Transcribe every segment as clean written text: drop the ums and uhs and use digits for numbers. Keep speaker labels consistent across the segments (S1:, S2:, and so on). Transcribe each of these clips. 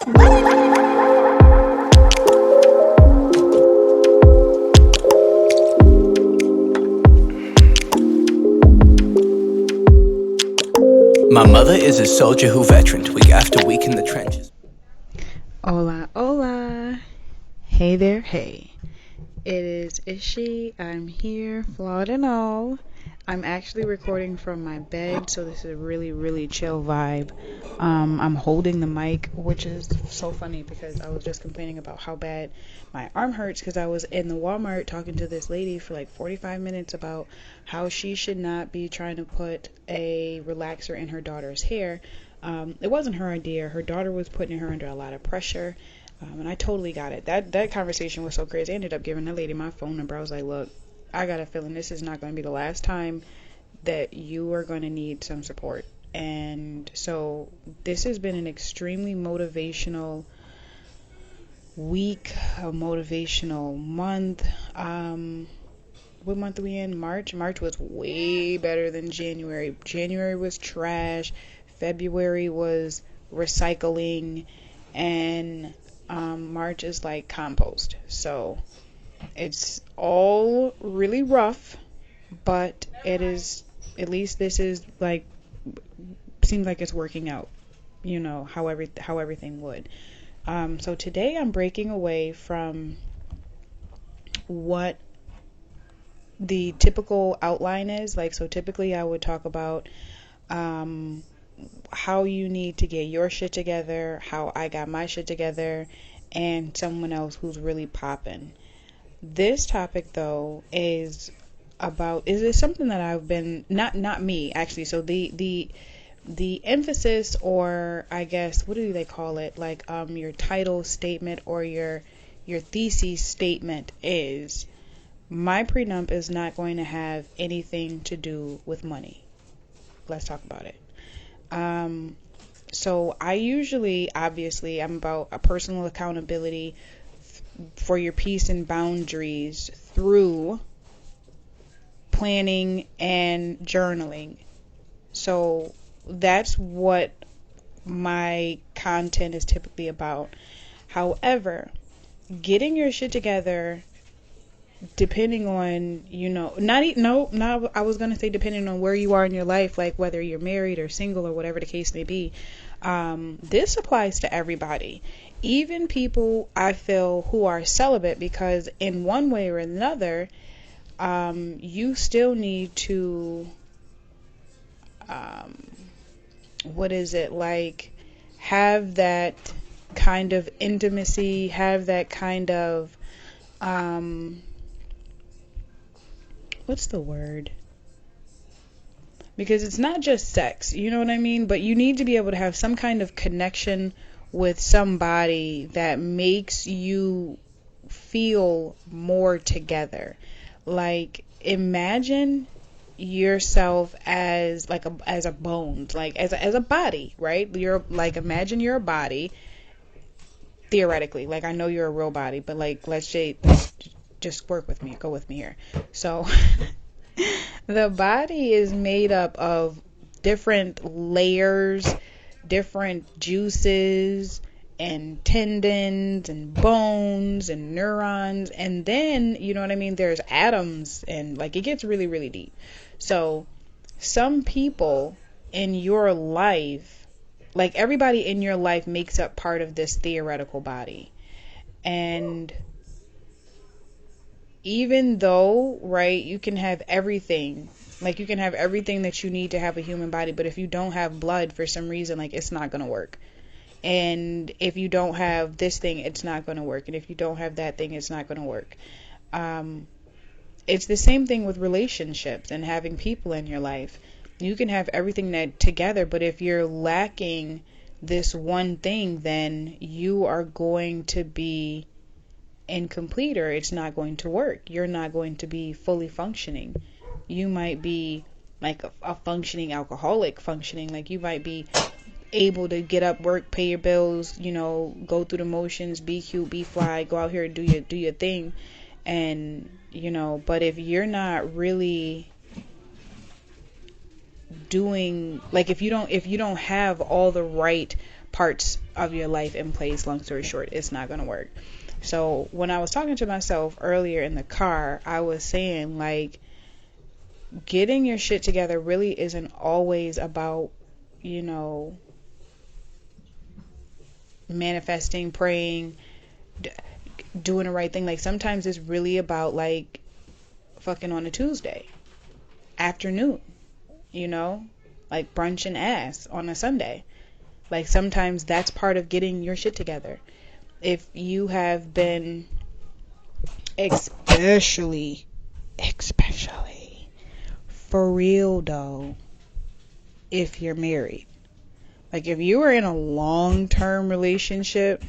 S1: My mother is a soldier who veteraned week after week in the trenches.
S2: Hola, hola. Hey there, hey. It is Ishi. I'm here, flawed and all. I'm actually recording from my bed, so this is a really, really chill vibe. I'm holding the mic, which is so funny because I was just complaining about how bad my arm hurts because I was in the Walmart talking to this lady for like 45 minutes about how she should not be trying to put a relaxer in her daughter's hair. It wasn't her idea. Her daughter was putting her under a lot of pressure. And I totally got it. That conversation was so crazy. I ended up giving that lady my phone number. I was like, look, I got a feeling this is not going to be the last time that you are going to need some support. And so this has been an extremely motivational week, a motivational month. What month are we in? March? March was way better than January. January was trash. February was recycling. And March is like compost. So it's all really rough, but it is, at least this is like, seems like it's working out, how everything would. So today I'm breaking away from what the typical outline is. Like, so typically I would talk about how you need to get your shit together, how I got my shit together, and someone else who's really popping. This topic though is something that I've been, not me actually. So the emphasis, or I guess, what do they call it? Like your title statement or your thesis statement is, my prenup is not going to have anything to do with money. Let's talk about it. So I usually, obviously, I'm about a personal accountability for your peace and boundaries through planning and journaling. So that's what my content is typically about. However, getting your shit together, depending on, I was going to say depending on where you are in your life, like whether you're married or single or whatever the case may be, this applies to everybody, even people I feel who are celibate, because in one way or another, you still need to, have that kind of intimacy, have that kind of, what's the word? Because it's not just sex, you know what I mean? But you need to be able to have some kind of connection with somebody that makes you feel more together. Like, imagine yourself as like as a bones, like as a body, right? You're like, imagine you're a body, theoretically. Like, I know you're a real body, but like, let's just work with me, go with me here. So the body is made up of different layers, different juices and tendons and bones and neurons, and then, you know what I mean, there's atoms, and like, it gets really, really deep. So some people in your life, like everybody in your life, makes up part of this theoretical body. And even though, right, you can have everything, like you can have everything that you need to have a human body, but if you don't have blood for some reason, like, it's not going to work. And if you don't have this thing, it's not going to work. And if you don't have that thing, it's not going to work. It's the same thing with relationships and having people in your life. You can have everything that together, but if you're lacking this one thing, then you are going to be incomplete, or it's not going to work. You're not going to be fully functioning. You might be like a functioning alcoholic functioning. Like, you might be able to get up, work, pay your bills, go through the motions, be cute, be fly, go out here and do your thing. And, but if you're not really doing, like, if you don't have all the right parts of your life in place. Long story short, it's not going to work. So when I was talking to myself earlier in the car, I was saying, like, getting your shit together really isn't always about, you know, manifesting, praying, doing the right thing. Like, sometimes it's really about, like, fucking on a Tuesday afternoon, you know, like brunch and ass on a Sunday. Like, sometimes that's part of getting your shit together. If you have been, especially for real though, if you're married, like if you are in a long-term relationship,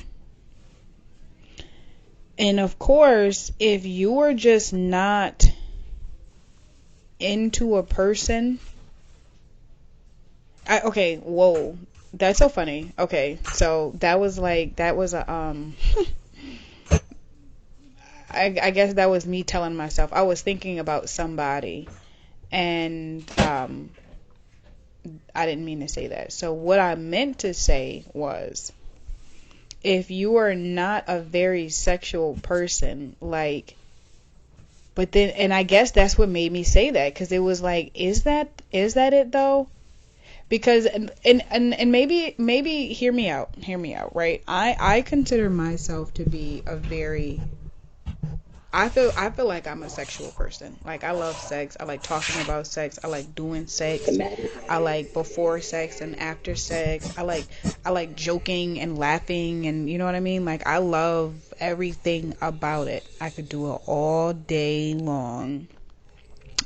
S2: and of course, if you are just not into a person, okay, whoa, that's so funny. Okay, so that was a I guess that was me telling myself. I was thinking about somebody, and I didn't mean to say that. So what I meant to say was, if you are not a very sexual person, like, but then, and I guess that's what made me say that, because it was like, is that it though? Because and maybe hear me out, right? I consider myself to be a very, I feel like I'm a sexual person. Like, I love sex. I like talking about sex. I like doing sex. I like before sex and after sex. I like joking and laughing, and you know what I mean? Like, I love everything about it. I could do it all day long.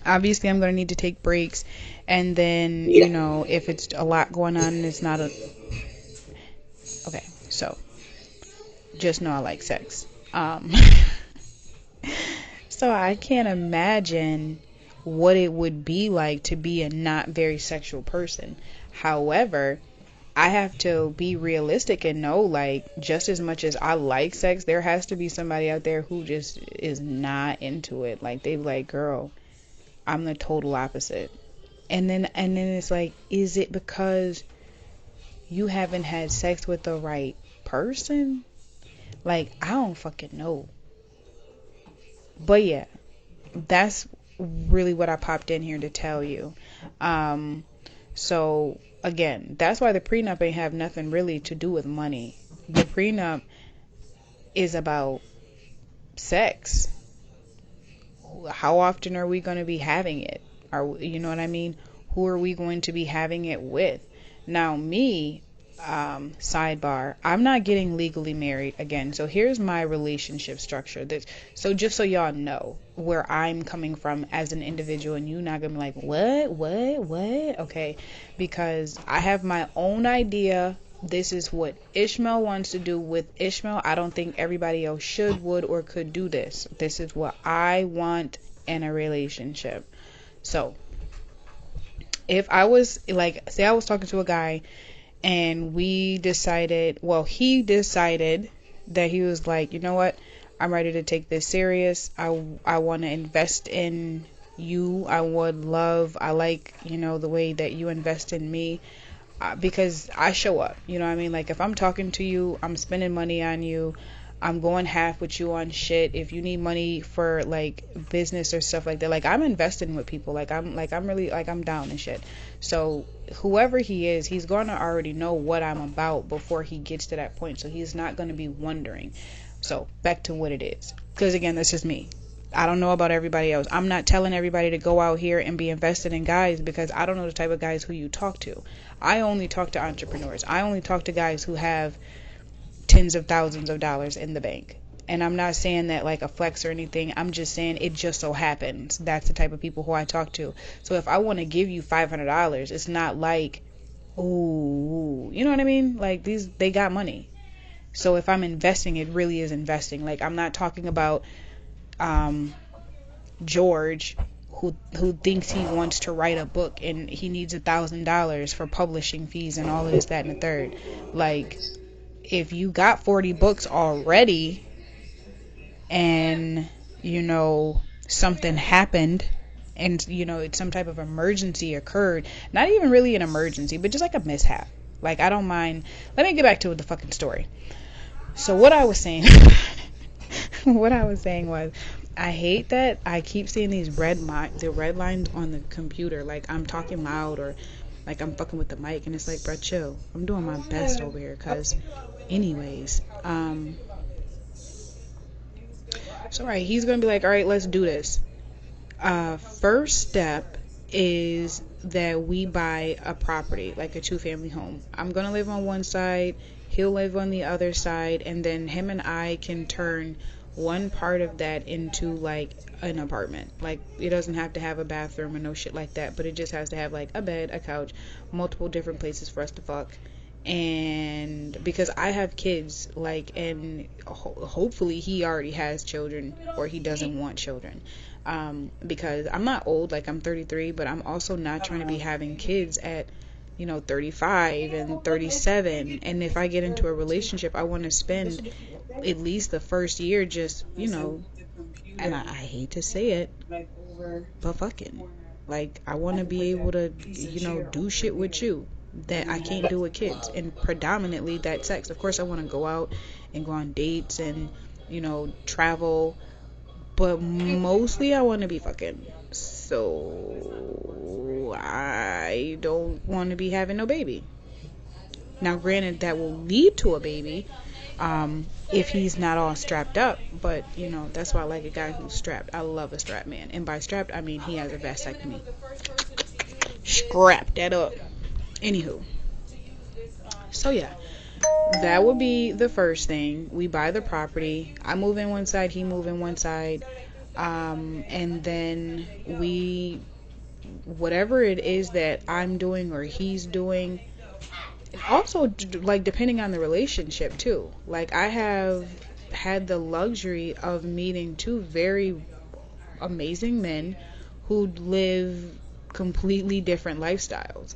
S2: Obviously, I'm going to need to take breaks, and then, you know, if it's a lot going on and it's not a, okay, so just know I like sex. So I can't imagine what it would be like to be a not very sexual person. However, I have to be realistic and know, like, just as much as I like sex, there has to be somebody out there who just is not into it. Like, they like, girl, I'm the total opposite. And then it's like, is it because you haven't had sex with the right person? Like, I don't fucking know. But yeah, that's really what I popped in here to tell you. So again, that's why the prenup ain't have nothing really to do with money. The prenup is about sex. How often are we going to be having it? You know what I mean? Who are we going to be having it with? Now, me, sidebar, I'm not getting legally married again. So here's my relationship structure. So just so y'all know where I'm coming from as an individual, and you're not gonna be like, what? Okay, because I have my own idea. This is what Ishmael wants to do with Ishmael. I don't think everybody else should, would, or could do this. This is what I want in a relationship. So if I was like, say I was talking to a guy, and he decided that he was like, you know what, I'm ready to take this serious. I want to invest in you. I like, you know, the way that you invest in me, because I show up, you know what I mean? Like, if I'm talking to you, I'm spending money on you. I'm going half with you on shit. If you need money for like business or stuff like that, like, I'm investing with people. I'm really, like, I'm down and shit. So whoever he is, he's going to already know what I'm about before he gets to that point. So he's not going to be wondering. So back to what it is. Because again, that's just me. I don't know about everybody else. I'm not telling everybody to go out here and be invested in guys, because I don't know the type of guys who you talk to. I only talk to entrepreneurs. I only talk to guys who have tens of thousands of dollars in the bank. And I'm not saying that like a flex or anything. I'm just saying it just so happens that's the type of people who I talk to. So if I want to give you $500, it's not like, ooh, you know what I mean? Like, they got money. So if I'm investing, it really is investing. Like, I'm not talking about George who thinks he wants to write a book and he needs $1,000 for publishing fees and all of this, that, and the third. Like, if you got 40 books already and, you know, something happened and, you know, it's some type of emergency occurred, not even really an emergency, but just like a mishap, Like, I don't mind. Let me get back to the fucking story. So what I was saying, what I was saying was, I hate that I keep seeing these the red lines on the computer. Like, I'm talking loud, or like I'm fucking with the mic, and it's like, bro, chill. I'm doing my best over here. Cause, anyways, so right, he's gonna be like, all right, let's do this. First step is that we buy a property, like a 2-family home. I'm gonna live on one side, he'll live on the other side, and then him and I can turn one part of that into like an apartment. Like, it doesn't have to have a bathroom or no shit like that, but it just has to have like a bed, a couch, multiple different places for us to fuck. And because I have kids, like, and hopefully he already has children, or he doesn't want children. Because I'm not old, like I'm 33, but I'm also not trying to be having kids at 35 and 37. And if I get into a relationship, I want to spend at least the first year just, and I hate to say it, but fucking, like, I want to be able to, do shit with you that I can't do with kids, and predominantly that sex. Of course, I want to go out and go on dates and, travel, but mostly I want to be fucking. So I don't want to be having no baby. Now, granted, that will lead to a baby, if he's not all strapped up, but that's why I like a guy who's strapped. I love a strapped man, and by strapped I mean he has a vasectomy. Scrap that up. Anywho, so yeah, that would be the first thing. We buy the property. I move in one side, he move in one side, and then whatever it is that I'm doing or he's doing. Also, like, depending on the relationship too. Like, I have had the luxury of meeting 2 very amazing men who live completely different lifestyles,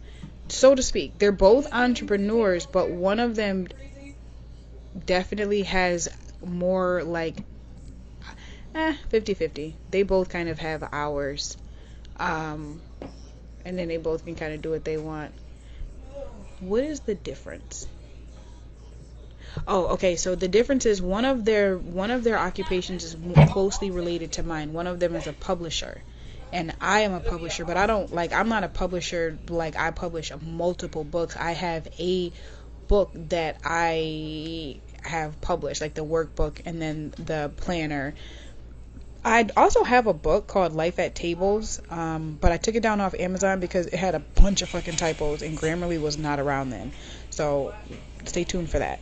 S2: so to speak. They're both entrepreneurs, but one of them definitely has more like 50-50. They both kind of have hours, and then they both can kind of do what they want. What is the difference? Oh, okay. So the difference is one of their occupations is closely related to mine. One of them is a publisher, and I am a publisher, but I'm not a publisher like I publish multiple books. I have a book that I have published, like the workbook and then the planner. I also have a book called Life at Tables, but I took it down off Amazon because it had a bunch of fucking typos and Grammarly was not around then. So stay tuned for that.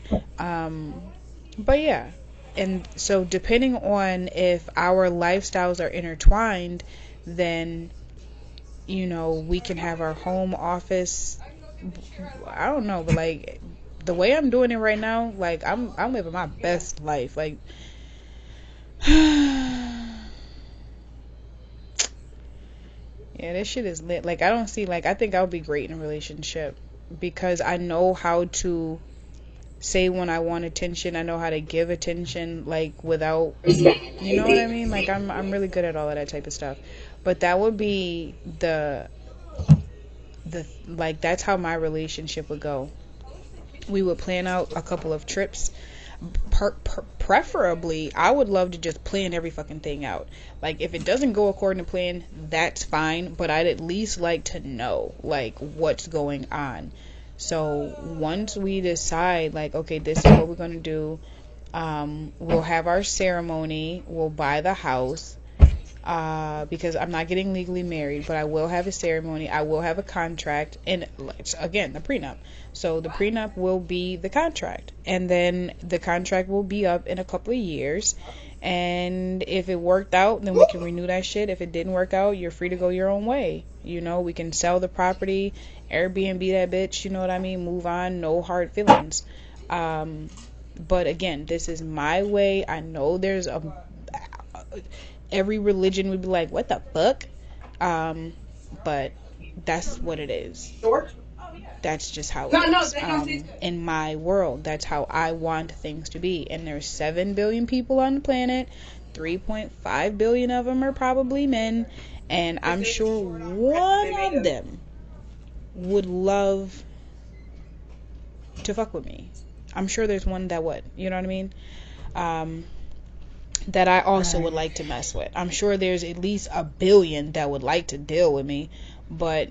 S2: But yeah, and so depending on if our lifestyles are intertwined, then we can have our home office. I don't know, but like the way I'm doing it right now, like I'm living my best life. Like yeah, this shit is lit. Like, I don't see, like, I think I would be great in a relationship because I know how to say when I want attention. I know how to give attention, like, without, you know what I mean? Like, I'm really good at all of that type of stuff. But that would be like, that's how my relationship would go. We would plan out a couple of trips. Preferably, I would love to just plan every fucking thing out. Like, if it doesn't go according to plan, that's fine, but I'd at least like to know, like, what's going on. So once we decide, like, okay, this is what we're gonna do, we'll have our ceremony, we'll buy the house, because I'm not getting legally married, but I will have a ceremony, I will have a contract, and again, the prenup. So the prenup will be the contract, and then the contract will be up in a couple of years, and if it worked out, then we can renew that shit. If it didn't work out, you're free to go your own way. We can sell the property, Airbnb that bitch, you know what I mean, move on, no hard feelings. But again, this is my way. I know there's every religion would be like, what the fuck? But that's what it is. That's just how it is. In my world, that's how I want things to be. And there's 7 billion people on the planet. 3.5 billion of them are probably men. And I'm sure one of them would love to fuck with me. I'm sure there's one that would, you know what I mean? That I also would like to mess with. I'm sure there's at least a billion that would like to deal with me, but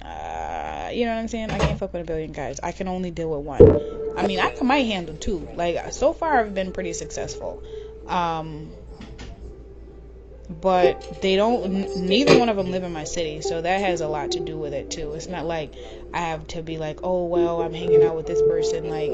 S2: you know what I'm saying? I can't fuck with a billion guys. I can only deal with one. I mean, I might handle two. Like, so far I've been pretty successful. But they don't, neither one of them live in my city, so that has a lot to do with it too. It's not like I have to be like, oh well, I'm hanging out with this person. Like,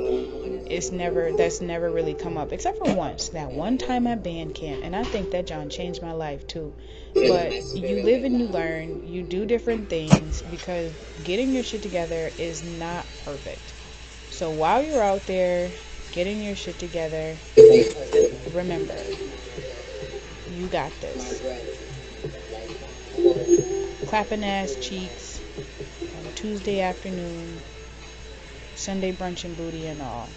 S2: that's never really come up, except for once, that one time at band camp, and I think that John changed my life too. But you live and you learn, you do different things, because getting your shit together is not perfect. So while you're out there getting your shit together, remember, you got this. Clapping ass cheeks on Tuesday afternoon, Sunday brunch and booty and all.